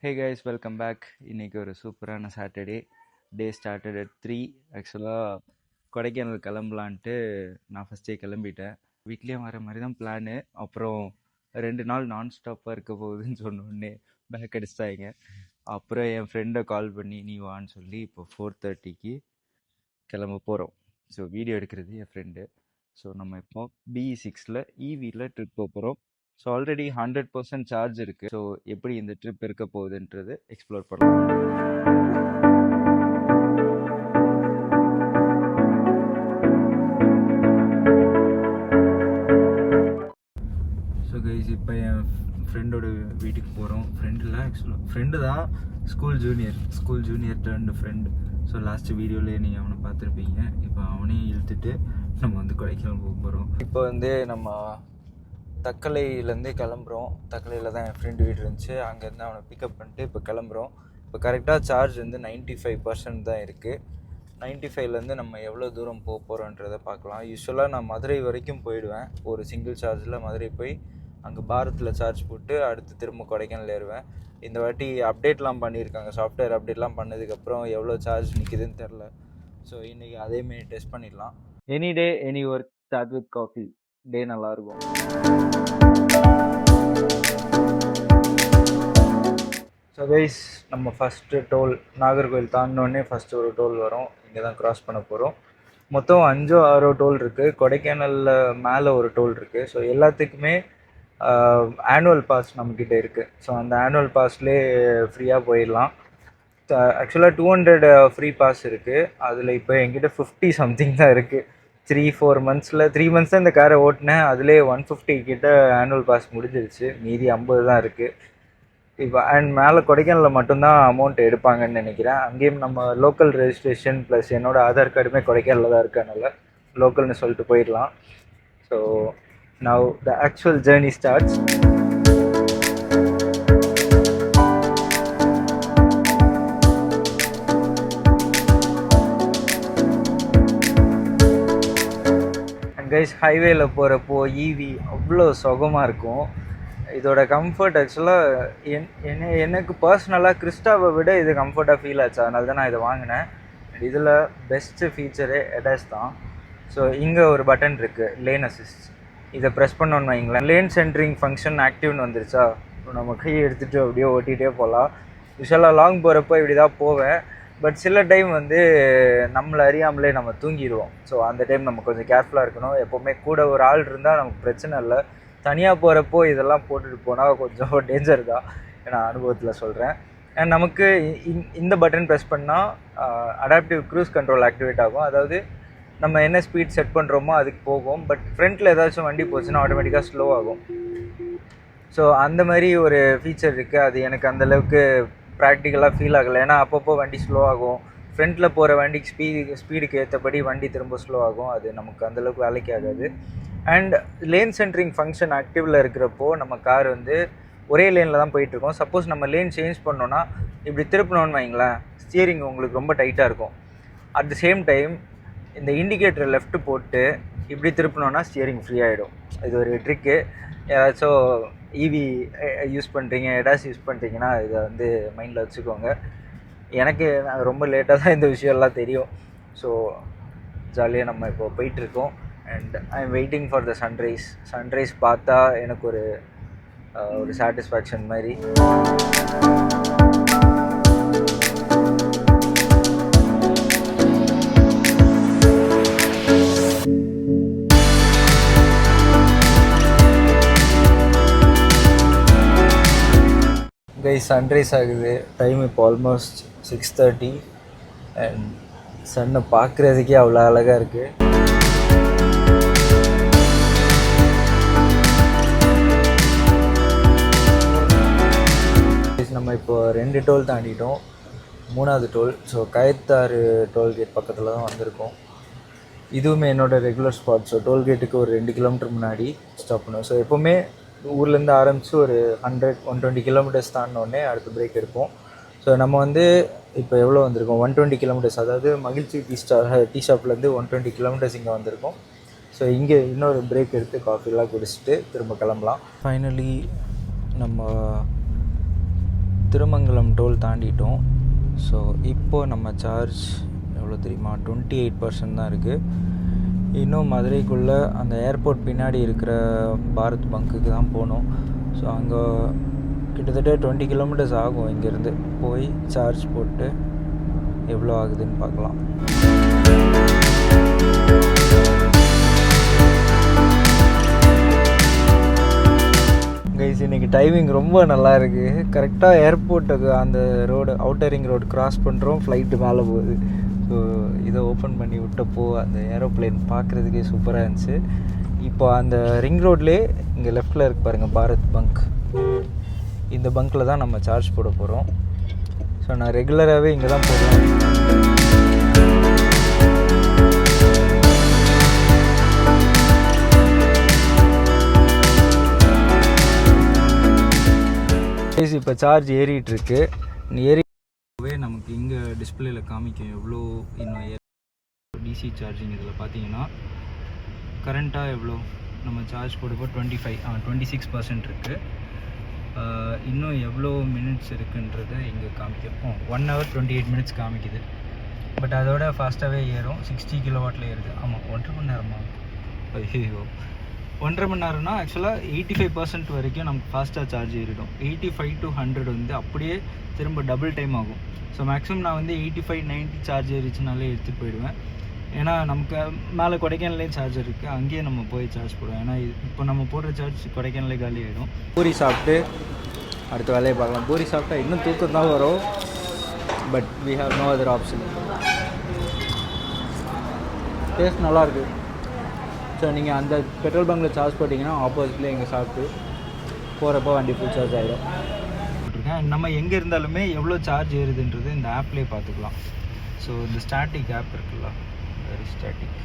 Hey guys, welcome back. இன்றைக்கி ஒரு சூப்பரான சாட்டர்டே. Day started at 3. ஆக்சுவலாக கொடைக்கானல் கிளம்பலான்ட்டு நான் ஃபஸ்ட்டே கிளம்பிட்டேன். வீட்லேயும் வர மாதிரி தான் பிளானு. அப்புறம் 2 நாள் நான் ஸ்டாப்பாக இருக்க போகுதுன்னு சொன்னோடனே பேக் அடிச்சிட்டாங்க. அப்புறம் என் ஃப்ரெண்டை கால் பண்ணி நீ வான்னு சொல்லி இப்போ 4:30க்கு கிளம்ப போகிறோம். ஸோ வீடியோ எடுக்கிறது என் ஃப்ரெண்டு. ஸோ நம்ம இப்போ BE6ல் ஈவியில் ட்ரிப் போகிறோம். ஸோ ஆல்ரெடி 100% சார்ஜ் இருக்குது. ஸோ எப்படி இந்த ட்ரிப் இருக்க போகுதுன்றது எக்ஸ்ப்ளோர் பண்ணலாம். ஸோ கைஸ், இப்போ என் ஃப்ரெண்டோட வீட்டுக்கு போகிறோம். ஃப்ரெண்டு தான், school junior turned friend. So last வீடியோவிலே நீங்கள் அவனை பார்த்துருப்பீங்க. இப்போ அவனையும் இழுத்துட்டு நம்ம வந்து கொடைக்கானல் போக போகிறோம். இப்போ வந்து நம்ம தக்கலையிலேருந்து கிளம்புறோம். தக்கலையில் தான் என் ஃப்ரெண்டு வீடு இருந்துச்சு. அங்கேருந்து அவனை பிக்கப் பண்ணிட்டு இப்போ கிளம்புறோம். இப்போ கரெக்டாக சார்ஜ் வந்து 95% தான் இருக்குது. 95லேருந்து நம்ம எவ்வளோ தூரம் போக போகிறோன்றதை பார்க்கலாம். யூஸ்வலாக நான் மதுரை வரைக்கும் போயிடுவேன். ஒரு சிங்கிள் சார்ஜில் மதுரை போய் அங்கே பாரத்தில் சார்ஜ் போட்டு அடுத்து திரும்ப கொடைக்கானல் ஏறுவேன். இந்த வாட்டி அப்டேட்லாம் பண்ணியிருக்காங்க. சாஃப்ட்வேர் அப்டேட்லாம் பண்ணதுக்கப்புறம் எவ்வளோ சார்ஜ் நிற்கிதுன்னு தெரில. ஸோ இன்றைக்கி அதேமாரி டெஸ்ட் பண்ணிடலாம். Any day any work start with coffee. Day நல்லாயிருக்கும். ஸோ கைஸ், நம்ம ஃபஸ்ட்டு டோல் நாகர்கோவில் தாண்டினோடனே ஃபஸ்ட்டு ஒரு டோல் வரும். இங்கே தான் க்ராஸ் பண்ண போகிறோம். மொத்தம் 5-6 டோல் இருக்குது. கொடைக்கானலில் மேலே ஒரு டோல் இருக்குது. ஸோ எல்லாத்துக்குமே ஆனுவல் பாஸ் நம்மக்கிட்ட இருக்குது. ஸோ அந்த ஆனுவல் பாஸ்லேயே ஃப்ரீயாக போயிடலாம். ஆக்சுவலாக 200 ஃப்ரீ பாஸ் இருக்குது. அதில் இப்போ என்கிட்ட 50 சம்திங் தான் இருக்குது. 3-4 மந்த்ஸில் 3 மந்த்ஸ் தான் இந்த காரை ஓட்டினேன். அதிலே 150 கிட்ட ஆனுவல் பாஸ் முடிஞ்சிருச்சு. மீதி 50 தான் இருக்குது இப்போ. அண்ட் மேலே கொடைக்கானலில் மட்டும்தான் அமௌண்ட் எடுப்பாங்கன்னு நினைக்கிறேன். அங்கேயும் நம்ம லோக்கல் ரெஜிஸ்ட்ரேஷன் ப்ளஸ் என்னோடய ஆதார் கார்டுமே கொடைக்கானலில் தான் இருக்கனால லோக்கல்னு சொல்லிட்டு போயிடலாம். So now the actual journey starts. Guys, ஹைவேல போகிறப்போ ஈவி அவ்வளோ சுகமாக இருக்கும். இதோட கம்ஃபர்ட் ஆக்சுவலாக எனக்கு பர்சனலாக கிறிஸ்டாவை விட இது கம்ஃபர்ட்டாக ஃபீல் ஆச்சு. அதனால தான் நான் இதை வாங்கினேன். இதில் பெஸ்ட்டு ஃபீச்சரே எடாஸ் தான். ஸோ இங்கே ஒரு பட்டன் இருக்குது, லேன் அசிஸ்ட். இதை ப்ரெஸ் பண்ணோன்னு வைங்களேன், லேன் சென்ட்ரிங் ஃபங்க்ஷன் ஆக்டிவ்னு வந்துருச்சா. நம்ம கையை எடுத்துகிட்டு அப்படியே ஓட்டிகிட்டே போகலாம். யூஸ்வலாக லாங் போகிறப்போ இப்படி தான் போவேன். பட் சில டைம் வந்து நம்மளை அறியாமலே நம்ம தூங்கிடுவோம். ஸோ அந்த டைம் நம்ம கொஞ்சம் கேர்ஃபுல்லாக இருக்கணும். எப்போவுமே கூட ஒரு ஆள் இருந்தால் நமக்கு பிரச்சனை இல்லை. தனியாக போகிறப்போ இதெல்லாம் போட்டுட்டு போனால் கொஞ்சம் டேஞ்சர் தான், நான் அனுபவத்தில் சொல்கிறேன். அண்ட் நமக்கு இந்த பட்டன் ப்ரெஸ் பண்ணால் அடாப்டிவ் க்ரூஸ் கண்ட்ரோல் ஆக்டிவேட் ஆகும். அதாவது நம்ம என்ன ஸ்பீட் செட் பண்ணுறோமோ அதுக்கு போகும். பட் ஃப்ரண்ட்டில் ஏதாச்சும் வண்டி போச்சுன்னா ஆட்டோமேட்டிக்காக ஸ்லோ ஆகும். ஸோ அந்த மாதிரி ஒரு ஃபீச்சர் இருக்குது. அது எனக்கு அந்தளவுக்கு ப்ராக்டிக்கலாக ஃபீல் ஆகலை. ஏன்னா அப்பப்போ வண்டி ஸ்லோ ஆகும். ஃப்ரண்ட்டில் போகிற வண்டிக்கு ஸ்பீடுக்கு ஏற்றபடி வண்டி திரும்ப ஸ்லோ ஆகும். அது நமக்கு அந்தளவுக்கு வேலைக்கு ஆகாது. அண்ட் லேன் சென்ட்ரிங் ஃபங்க்ஷன் ஆக்டிவில் இருக்கிறப்போ நம்ம கார் வந்து ஒரே லேனில் தான் போயிட்டுருக்கோம். சப்போஸ் நம்ம லேன் சேஞ்ச் பண்ணோன்னா இப்படி திருப்பினோன்னு வைங்களேன், ஸ்டியரிங் உங்களுக்கு ரொம்ப டைட்டாக இருக்கும். அட் த சேம் டைம் இந்த இண்டிகேட்டரை லெஃப்ட் போட்டு இப்படி திருப்பினோன்னா ஸ்டியரிங் ஃப்ரீ ஆகிடும். இது ஒரு ட்ரிக்கு. ஏதாச்சும் ஈவி யூஸ் பண்ணுறீங்க, எடாஸ் யூஸ் பண்ணுறீங்கன்னா இதை வந்து மைண்டில் வச்சுக்கோங்க. எனக்கு ரொம்ப லேட்டாக தான் இந்த விஷயம்லாம் தெரியும். ஸோ ஜாலியாக நம்ம இப்போ போயிட்டுருக்கோம். And I am waiting for the sunrise பார்த்தா எனக்கு ஒரு சாட்டிஸ்ஃபேக்ஷன் மாதிரி. கைஸ், சன்ரைஸ் ஆகுது. டைம் இப்போ ஆல்மோஸ்ட் 6:30 அண்ட் சன்னை பார்க்குறதுக்கே அவ்வளோ அழகாக இருக்குது. நம்ம இப்போ 2 டோல் தாண்டிட்டோம், 3வது டோல். ஸோ கயத்தாறு டோல்கேட் பக்கத்தில் தான் வந்திருக்கோம். இதுவுமே என்னோடய ரெகுலர் ஸ்பாட். ஸோ டோல்கேட்டுக்கு ஒரு 2 கிலோமீட்டர் முன்னாடி ஸ்டாப் பண்ணுவோம். ஸோ எப்போவுமே ஊர்லேருந்து ஆரம்பித்து ஒரு 100-120 கிலோமீட்டர்ஸ் தாண்டினோடனே அடுத்த பிரேக் எடுப்போம். ஸோ நம்ம வந்து இப்போ எவ்வளோ வந்திருக்கோம், 120 கிலோமீட்டர்ஸ். அதாவது மகிழ்ச்சி டீ ஷாப்லேருந்து 120 கிலோமீட்டர்ஸ் இங்கே வந்திருக்கோம். ஸோ இங்கே இன்னொரு பிரேக் எடுத்து காஃபிலாம் குடிச்சிட்டு திரும்ப கிளம்பலாம். ஃபைனலி நம்ம திருமங்கலம் டோல் தாண்டிட்டோம். ஸோ இப்போது நம்ம சார்ஜ் எவ்வளோ தெரியுமா, 28% தான் இருக்குது. இன்னும் மதுரைக்குள்ளே அந்த ஏர்போர்ட் பின்னாடி இருக்கிற பாரத் பங்க்குக்கு தான் போகணும். ஸோ அங்கே கிட்டத்தட்ட 20 கிலோமீட்டர்ஸ் ஆகும். இங்கேருந்து போய் சார்ஜ் போட்டு எவ்வளோ ஆகுதுன்னு பார்க்கலாம். கைஸ் இன்றைக்கி டைமிங் ரொம்ப நல்லா இருக்குது. கரெக்டாக ஏர்போர்ட்டுக்கு அந்த road outer ring road cross பண்ணுறோம், ஃப்ளைட்டு மேலே போகுது. ஸோ இதை ஓப்பன் பண்ணி விட்டப்போ அந்த ஏரோப்ளேன் பார்க்குறதுக்கே சூப்பராக இருந்துச்சு. இப்போ அந்த ரிங் ரோட்லேயே இங்கே லெஃப்டில் இருக்கு பாருங்கள் பாரத் பங்க். இந்த பங்க்கில் தான் நம்ம சார்ஜ் போட போகிறோம். ஸோ நான் ரெகுலராகவே இங்கே தான் போடுவேன். இப்போ சார்ஜ் ஏறிட்டுருக்கு. ஏறிவே நமக்கு இங்கே டிஸ்பிளேல காமிக்கும் எவ்வளோ இன்னும் டிசி சார்ஜிங். இதில் பார்த்தீங்கன்னா கரண்ட்டாக எவ்வளோ நம்ம சார்ஜ் போடுப்போ 26% இருக்குது. இன்னும் எவ்வளோ மினிட்ஸ் இருக்குன்றதை இங்கே காமிக்கும். 1 hour 28 minutes காமிக்குது. பட் அதோட ஃபாஸ்ட்டாகவே ஏறும். 60 கிலோவாட்டில் ஏறுது. ஆமாம், 1.5 மணி நேரமா? ஐயோ, 1.5 மணி நேரம்னா ஆக்சுவலாக 85% வரைக்கும் நமக்கு ஃபாஸ்ட்டாக சார்ஜ் ஏறிடும். 85 to 100 வந்து அப்படியே திரும்ப டபுள் டைம் ஆகும். ஸோ மேக்ஸிமம் நான் வந்து 85-90 சார்ஜ் ஏறிச்சுனாலே எடுத்துகிட்டு போயிடுவேன். ஏன்னா நமக்கு மேலே கொடைக்கானல்லேயும் சார்ஜர் இருக்குது, அங்கேயே நம்ம போய் சார்ஜ் போடுவோம். ஏன்னா இப்போ நம்ம போடுற சார்ஜ் கொடைக்கானலே காலி ஆகிடும். பூரி சாப்பிட்டு அடுத்த வேலையை பார்க்கலாம். பூரி சாப்பிட்டா இன்னும் தூக்கம் தான் வரும். But we have no other option. Taste நல்லாயிருக்கு. ஸோ நீங்கள் அந்த பெட்ரோல் பங்கில் சார்ஜ் போட்டிங்கன்னா ஆப்போசிட்லேயே இங்கே சாப்பிட்டு போகிறப்போ வண்டி ஃபுல் சார்ஜ் ஆகிடும். நம்ம எங்கே இருந்தாலுமே எவ்வளோ சார்ஜ் ஏறுதுன்றது இந்த ஆப்லேயே பார்த்துக்கலாம். ஸோ இந்த ஸ்டாட்டிக் ஆப் இருக்குல்ல, very static.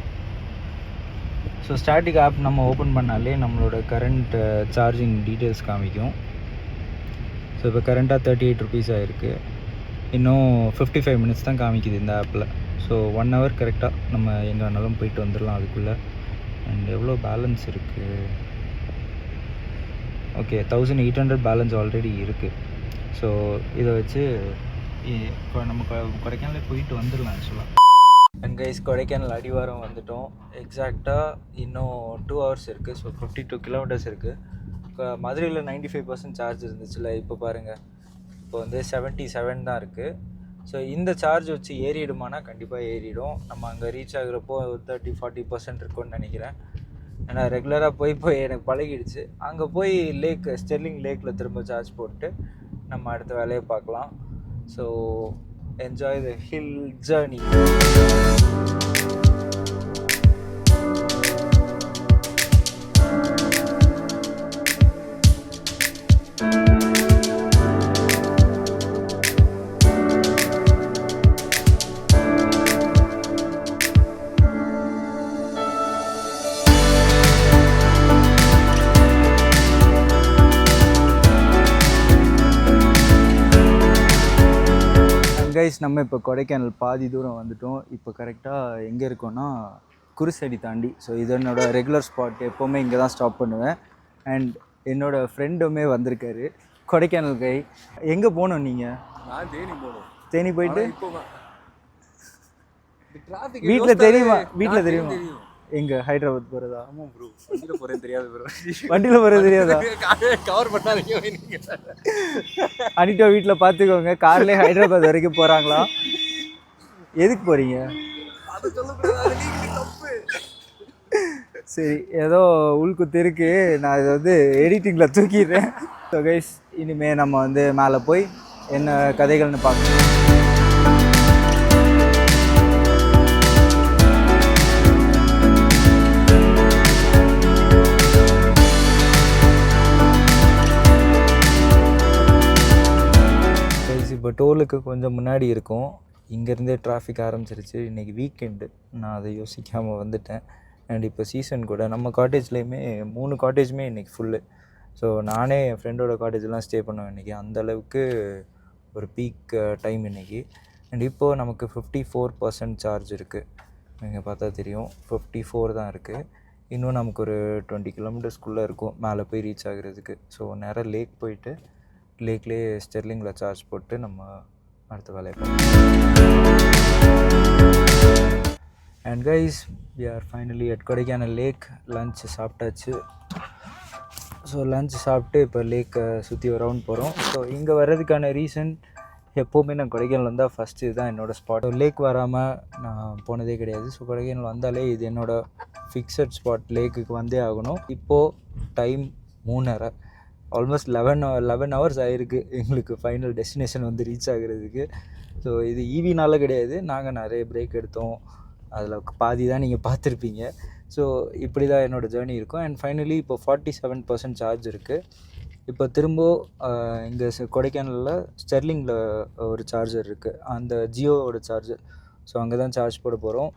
So static app நம்ம ஓப்பன் பண்ணாலே நம்மளோட கரண்ட் சார்ஜிங் டீட்டெயில்ஸ் காமிக்கும். ஸோ இப்போ கரண்ட்டாக 38 rupees ஆகிருக்கு. இன்னும் 55 minutes தான் காமிக்குது இந்த ஆப்பில். ஸோ 1 hour கரெக்டாக நம்ம எங்கே வேணாலும் போயிட்டு வந்துடலாம் அதுக்குள்ளே. அண்ட் எவ்வளோ பேலன்ஸ் இருக்குது? ஓகே, 1800 பேலன்ஸ் ஆல்ரெடி இருக்குது. ஸோ இதை வச்சு இப்போ நம்ம கொடைக்கானலே போயிட்டு வந்துடலாம் ஆக்சுவலாக. அண்ட் கைஸ், கொடைக்கானல் அடிவாரம் வந்துட்டோம். எக்ஸாக்டாக இன்னும் 2 hours இருக்குது. ஸோ 52 கிலோமீட்டர்ஸ் இருக்குது. மதுரையில் 95% சார்ஜ் இருந்துச்சுல்ல, இப்போ பாருங்கள் இப்போ வந்து 77 தான் இருக்குது. ஸோ இந்த சார்ஜ் வச்சு ஏறிடுமானா கண்டிப்பாக ஏறிடும். நம்ம அங்கே ரீச் ஆகுறப்போ 30-40% இருக்கும்னு நினைக்கிறேன். ஏன்னா ரெகுலராக போய் எனக்கு பழகிடுச்சு. அங்கே போய் ஸ்டெர்லிங் லேக்கில் திரும்ப சார்ஜ் போட்டு நம்ம அடுத்த வேலையை பார்க்கலாம். So enjoy the hill journey. Guys, நம்ம இப்போ கொடைக்கானல் பாதி தூரம் வந்துட்டோம். இப்போ கரெக்டாக எங்கே இருக்கோன்னா குருசடி தாண்டி. ஸோ இது என்னோடய ரெகுலர் ஸ்பாட். எப்போவுமே இங்கே தான் ஸ்டாப் பண்ணுவேன். அண்ட் என்னோடய ஃப்ரெண்டுமே வந்திருக்காரு, கொடைக்கானல் கை. எங்கே போகணும் நீங்கள்? நான் தேனி போகணும். தேனி போயிட்டு வீட்டில் தெரியுமா? வீட்டில் தெரியுமா எங்கே ஹைதராபாத் போகிறதா? ஆமாம் ப்ரோ, வண்டியில் போகிறேன் தெரியாது ப்ரோ. வண்டியில் போகிறது தெரியாதா? கவர் பண்ணாதீங்க. அனிட்டா வீட்டில் பார்த்துக்கோங்க, கார்லேயே ஹைதராபாத் வரைக்கும் போகிறாங்களா? எதுக்கு போகிறீங்க? சரி, ஏதோ உள்குத்து இருக்குது. நான் இதை வந்து எடிட்டிங்கில் தூக்கிடுறேன். ஸோ கைஸ், இனிமேல் நம்ம வந்து மேலே போய் என்ன கதைகள்னு பார்க்கணும். இப்போ டோலுக்கு கொஞ்சம் முன்னாடி இருக்கும். இங்கேருந்தே டிராஃபிக் ஆரம்பிச்சிருச்சு. இன்றைக்கி வீக்கெண்டு, நான் அதை யோசிக்காமல் வந்துட்டேன். அண்ட் இப்போ சீசன் கூட. நம்ம காட்டேஜ்லேயுமே 3 காட்டேஜுமே இன்றைக்கி ஃபுல்லு. ஸோ நானே என் ஃப்ரெண்டோட காட்டேஜெலாம் ஸ்டே பண்ணுவேன் இன்றைக்கி. அந்தளவுக்கு ஒரு பீக் டைம் இன்றைக்கி. அண்ட் இப்போது நமக்கு 54% சார்ஜ் இருக்குது. நீங்கள் பார்த்தா தெரியும், 54 தான் இருக்குது. இன்னும் நமக்கு ஒரு 20 கிலோமீட்டர்ஸ்குள்ளே இருக்கும் மேலே போய் ரீச் ஆகிறதுக்கு. ஸோ நேராக லேக் போயிட்டு லேக்லேயே ஸ்டெர்லிங்கில் சார்ஜ் போட்டு நம்ம அடுத்த வேலையை பார்ப்போம். And guys we are finally at Kodaikanal lake. Lunch சாப்பிட்டாச்சு. ஸோ லன்ச் சாப்பிட்டு இப்போ லேக்கை சுற்றி ரவுண்ட் போகிறோம். ஸோ இங்கே வர்றதுக்கான ரீசன், எப்போவுமே நான் கொடைக்கானல் வந்தால் ஃபஸ்ட்டு இதுதான் என்னோடய ஸ்பாட். லேக் வராமல் நான் போனதே கிடையாது. ஸோ கொடைக்கானல் வந்தாலே இது என்னோடய ஃபிக்ஸட் ஸ்பாட். லேக்குக்கு வந்தே ஆகணும். இப்போது டைம் 3:30, ஆல்மோஸ்ட் 11 ஹவர்ஸ் ஆகிருக்கு எங்களுக்கு ஃபைனல் டெஸ்டினேஷன் வந்து ரீச் ஆகுறதுக்கு. ஸோ இது ஈவினால் கிடையாது, நாங்கள் நிறைய பிரேக் எடுத்தோம். அதில் பாதி தான் நீங்கள் பார்த்துருப்பீங்க. ஸோ இப்படி தான் என்னோடய ஜேர்னி இருக்கும். அண்ட் ஃபைனலி இப்போ 47% சார்ஜ் இருக்குது. இப்போ திரும்ப இங்கே கொடைக்கானலில் ஸ்டெர்லிங்கில் ஒரு சார்ஜர் இருக்குது, அந்த ஜியோவோட சார்ஜர். ஸோ அங்கே தான் சார்ஜ் போட போகிறோம்.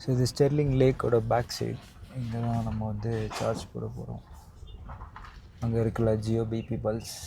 ஸோ இது ஸ்டெர்லிங் லேக்கோட பேக் சைடு. இங்கே தான் நம்ம வந்து சார்ஜ் போட போகிறோம். அங்கே இருக்குல்ல ஜியோ பிபி பல்ஸ்,